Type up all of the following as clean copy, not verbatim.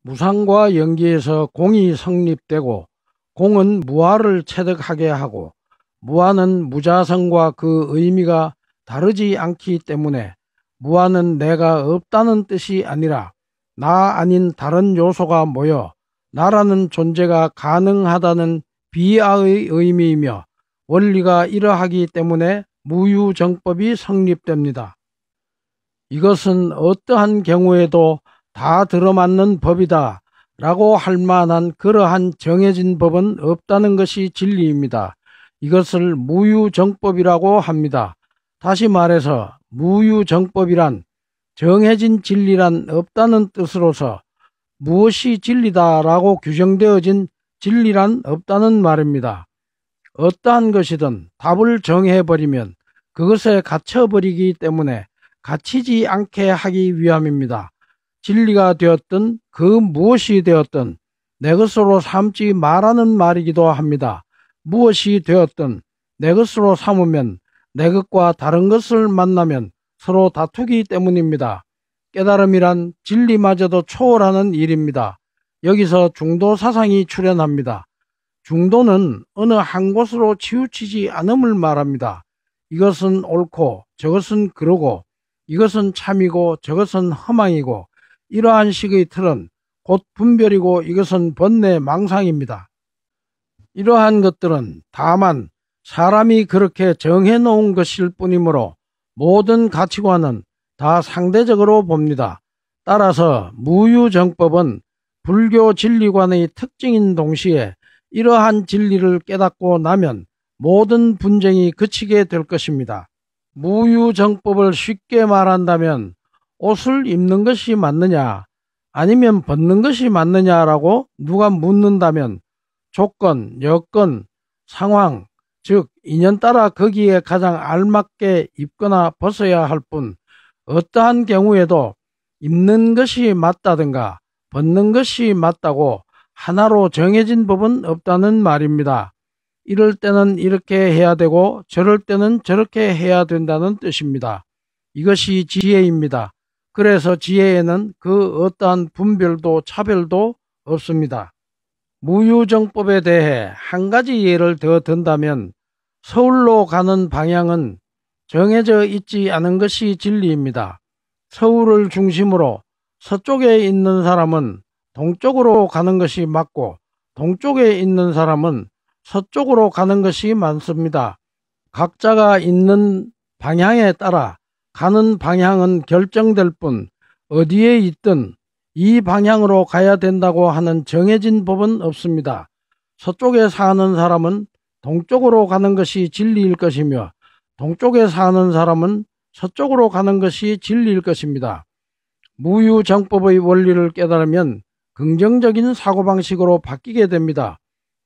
무상과 연기에서 공이 성립되고 공은 무아를 체득하게 하고 무아는 무자성과 그 의미가 다르지 않기 때문에 무아는 내가 없다는 뜻이 아니라 나 아닌 다른 요소가 모여 나라는 존재가 가능하다는 비아의 의미이며 원리가 이러하기 때문에 무유정법이 성립됩니다. 이것은 어떠한 경우에도 다 들어맞는 법이다 라고 할 만한 그러한 정해진 법은 없다는 것이 진리입니다. 이것을 무유정법이라고 합니다. 다시 말해서 무유정법이란 정해진 진리란 없다는 뜻으로서 무엇이 진리다라고 규정되어진 진리란 없다는 말입니다. 어떠한 것이든 답을 정해버리면 그것에 갇혀버리기 때문에 갇히지 않게 하기 위함입니다. 진리가 되었든 그 무엇이 되었든 내 것으로 삼지 말라는 말이기도 합니다. 무엇이 되었든 내 것으로 삼으면 내 것과 다른 것을 만나면 서로 다투기 때문입니다. 깨달음이란 진리마저도 초월하는 일입니다. 여기서 중도 사상이 출현합니다. 중도는 어느 한 곳으로 치우치지 않음을 말합니다. 이것은 옳고 저것은 그르고 이것은 참이고 저것은 허망이고 이러한 식의 틀은 곧 분별이고 이것은 번뇌 망상입니다. 이러한 것들은 다만 사람이 그렇게 정해놓은 것일 뿐이므로 모든 가치관은 다 상대적으로 봅니다. 따라서 무유정법은 불교 진리관의 특징인 동시에 이러한 진리를 깨닫고 나면 모든 분쟁이 그치게 될 것입니다. 무유정법을 쉽게 말한다면 옷을 입는 것이 맞느냐 아니면 벗는 것이 맞느냐라고 누가 묻는다면 조건, 여건, 상황, 즉 인연 따라 거기에 가장 알맞게 입거나 벗어야 할 뿐 어떠한 경우에도 입는 것이 맞다든가 벗는 것이 맞다고 하나로 정해진 법은 없다는 말입니다. 이럴 때는 이렇게 해야 되고 저럴 때는 저렇게 해야 된다는 뜻입니다. 이것이 지혜입니다. 그래서 지혜에는 그 어떠한 분별도 차별도 없습니다. 무유정법에 대해 한 가지 예를 더 든다면 서울로 가는 방향은 정해져 있지 않은 것이 진리입니다. 서울을 중심으로 서쪽에 있는 사람은 동쪽으로 가는 것이 맞고 동쪽에 있는 사람은 서쪽으로 가는 것이 많습니다. 각자가 있는 방향에 따라 가는 방향은 결정될 뿐 어디에 있든 이 방향으로 가야 된다고 하는 정해진 법은 없습니다. 서쪽에 사는 사람은 동쪽으로 가는 것이 진리일 것이며 동쪽에 사는 사람은 서쪽으로 가는 것이 진리일 것입니다. 무유정법의 원리를 깨달으면 긍정적인 사고방식으로 바뀌게 됩니다.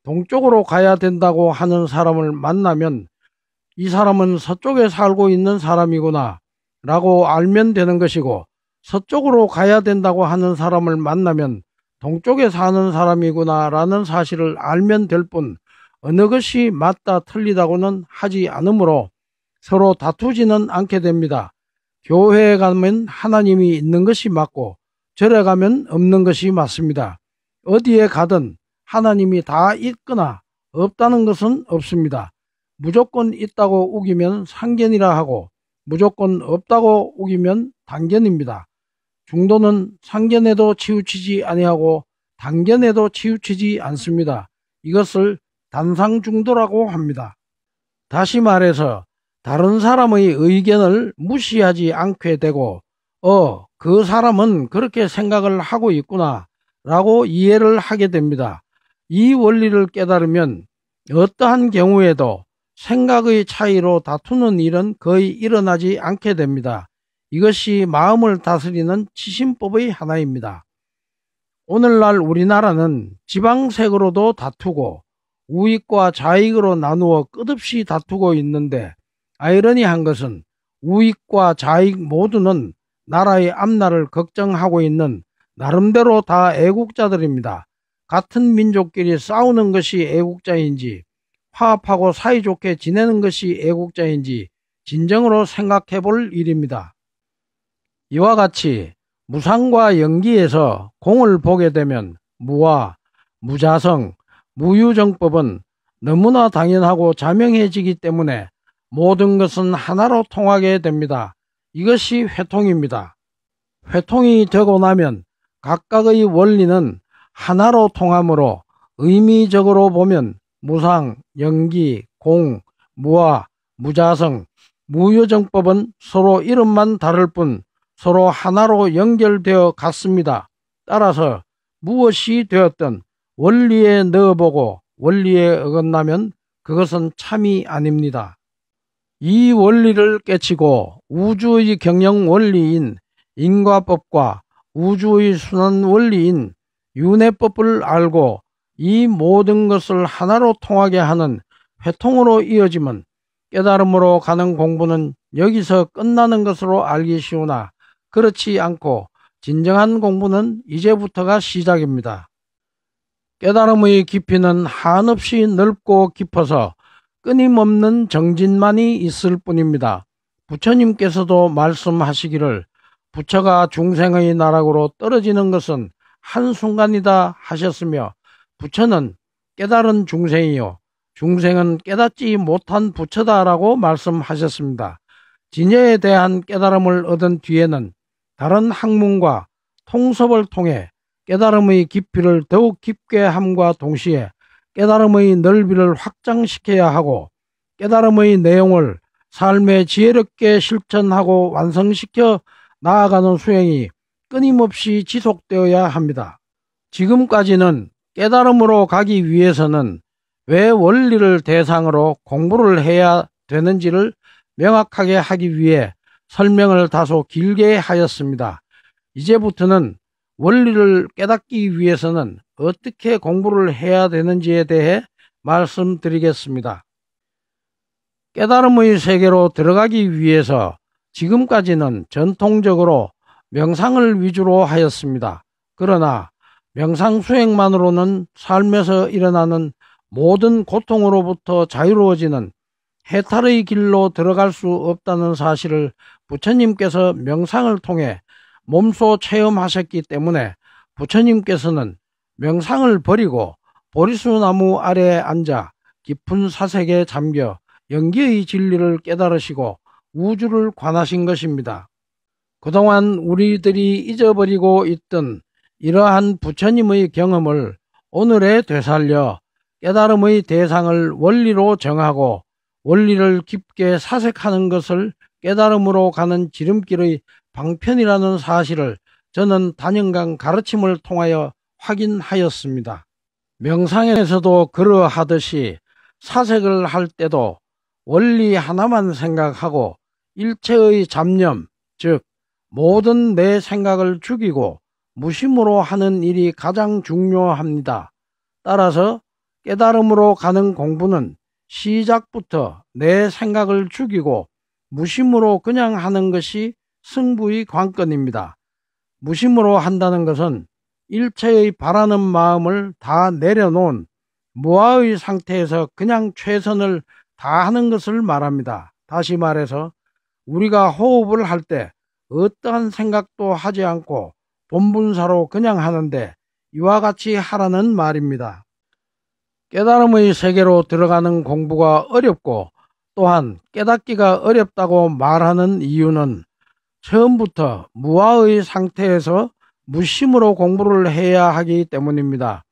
동쪽으로 가야 된다고 하는 사람을 만나면 이 사람은 서쪽에 살고 있는 사람이구나 라고 알면 되는 것이고 서쪽으로 가야 된다고 하는 사람을 만나면 동쪽에 사는 사람이구나 라는 사실을 알면 될 뿐 어느 것이 맞다 틀리다고는 하지 않으므로 서로 다투지는 않게 됩니다. 교회에 가면 하나님이 있는 것이 맞고 절에 가면 없는 것이 맞습니다. 어디에 가든 하나님이 다 있거나 없다는 것은 없습니다. 무조건 있다고 우기면 상견이라 하고 무조건 없다고 우기면 단견입니다. 중도는 상견에도 치우치지 아니하고 단견에도 치우치지 않습니다. 이것을 단상중도라고 합니다. 다시 말해서 다른 사람의 의견을 무시하지 않게 되고 그 사람은 그렇게 생각을 하고 있구나 라고 이해를 하게 됩니다. 이 원리를 깨달으면 어떠한 경우에도 생각의 차이로 다투는 일은 거의 일어나지 않게 됩니다. 이것이 마음을 다스리는 치신법의 하나입니다. 오늘날 우리나라는 지방색으로도 다투고 우익과 좌익으로 나누어 끝없이 다투고 있는데 아이러니한 것은 우익과 좌익 모두는 나라의 앞날을 걱정하고 있는 나름대로 다 애국자들입니다. 같은 민족끼리 싸우는 것이 애국자인지 화합하고 사이좋게 지내는 것이 애국자인지 진정으로 생각해 볼 일입니다. 이와 같이 무상과 연기에서 공을 보게 되면 무아, 무자성, 무유정법은 너무나 당연하고 자명해지기 때문에 모든 것은 하나로 통하게 됩니다. 이것이 회통입니다. 회통이 되고 나면 각각의 원리는 하나로 통하므로 의미적으로 보면 무상, 연기, 공, 무아, 무자성, 무유정법은 서로 이름만 다를 뿐 서로 하나로 연결되어 갔습니다. 따라서 무엇이 되었든 원리에 넣어보고 원리에 어긋나면 그것은 참이 아닙니다. 이 원리를 깨치고 우주의 경영 원리인 인과법과 우주의 순환 원리인 윤회법을 알고 이 모든 것을 하나로 통하게 하는 회통으로 이어지면 깨달음으로 가는 공부는 여기서 끝나는 것으로 알기 쉬우나 그렇지 않고 진정한 공부는 이제부터가 시작입니다. 깨달음의 깊이는 한없이 넓고 깊어서 끊임없는 정진만이 있을 뿐입니다. 부처님께서도 말씀하시기를 부처가 중생의 나락으로 떨어지는 것은 한순간이다 하셨으며 부처는 깨달은 중생이요 중생은 깨닫지 못한 부처다라고 말씀하셨습니다. 진여에 대한 깨달음을 얻은 뒤에는 다른 학문과 통섭을 통해 깨달음의 깊이를 더욱 깊게 함과 동시에 깨달음의 넓이를 확장시켜야 하고 깨달음의 내용을 삶에 지혜롭게 실천하고 완성시켜 나아가는 수행이 끊임없이 지속되어야 합니다. 지금까지는 깨달음으로 가기 위해서는 왜 원리를 대상으로 공부를 해야 되는지를 명확하게 하기 위해 설명을 다소 길게 하였습니다. 이제부터는 원리를 깨닫기 위해서는 어떻게 공부를 해야 되는지에 대해 말씀드리겠습니다. 깨달음의 세계로 들어가기 위해서 지금까지는 전통적으로 명상을 위주로 하였습니다. 그러나 명상 수행만으로는 삶에서 일어나는 모든 고통으로부터 자유로워지는 해탈의 길로 들어갈 수 없다는 사실을 부처님께서 명상을 통해 몸소 체험하셨기 때문에 부처님께서는 명상을 버리고 보리수나무 아래에 앉아 깊은 사색에 잠겨 영기의 진리를 깨달으시고 우주를 관하신 것입니다. 그동안 우리들이 잊어버리고 있던 이러한 부처님의 경험을 오늘에 되살려 깨달음의 대상을 원리로 정하고 원리를 깊게 사색하는 것을 깨달음으로 가는 지름길의 방편이라는 사실을 저는 단연간 가르침을 통하여 확인하였습니다. 명상에서도 그러하듯이 사색을 할 때도 원리 하나만 생각하고 일체의 잡념, 즉 모든 내 생각을 죽이고 무심으로 하는 일이 가장 중요합니다. 따라서 깨달음으로 가는 공부는 시작부터 내 생각을 죽이고 무심으로 그냥 하는 것이 승부의 관건입니다. 무심으로 한다는 것은 일체의 바라는 마음을 다 내려놓은 무아의 상태에서 그냥 최선을 다하는 것을 말합니다. 다시 말해서 우리가 호흡을 할 때 어떠한 생각도 하지 않고 본분사로 그냥 하는데 이와 같이 하라는 말입니다. 깨달음의 세계로 들어가는 공부가 어렵고 또한 깨닫기가 어렵다고 말하는 이유는 처음부터 무아의 상태에서 무심으로 공부를 해야 하기 때문입니다.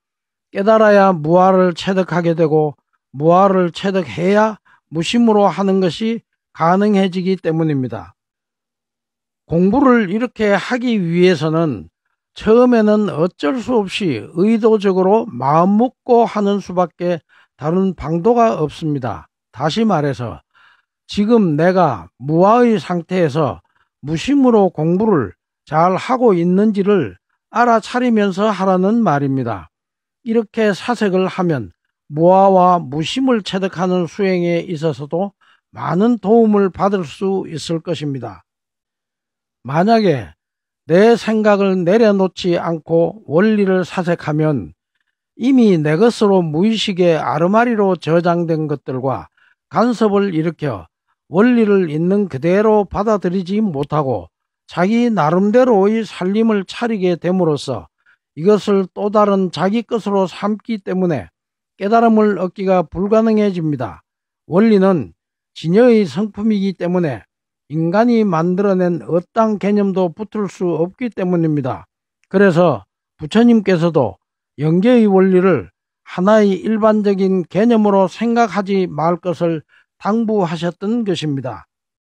깨달아야 무아를 체득하게 되고 무아를 체득해야 무심으로 하는 것이 가능해지기 때문입니다. 공부를 이렇게 하기 위해서는 처음에는 어쩔 수 없이 의도적으로 마음 먹고 하는 수밖에 다른 방도가 없습니다. 다시 말해서 지금 내가 무아의 상태에서 무심으로 공부를 잘 하고 있는지를 알아차리면서 하라는 말입니다. 이렇게 사색을 하면 무아와 무심을 체득하는 수행에 있어서도 많은 도움을 받을 수 있을 것입니다. 만약에 내 생각을 내려놓지 않고 원리를 사색하면 이미 내 것으로 무의식의 아르마리로 저장된 것들과 간섭을 일으켜 원리를 있는 그대로 받아들이지 못하고 자기 나름대로의 살림을 차리게 됨으로써 이것을 또 다른 자기 것으로 삼기 때문에 깨달음을 얻기가 불가능해집니다. 원리는 진여의 성품이기 때문에 인간이 만들어낸 어떤 개념도 붙을 수 없기 때문입니다. 그래서 부처님께서도 영계의 원리를 하나의 일반적인 개념으로 생각하지 말 것을 당부하셨던 것입니다.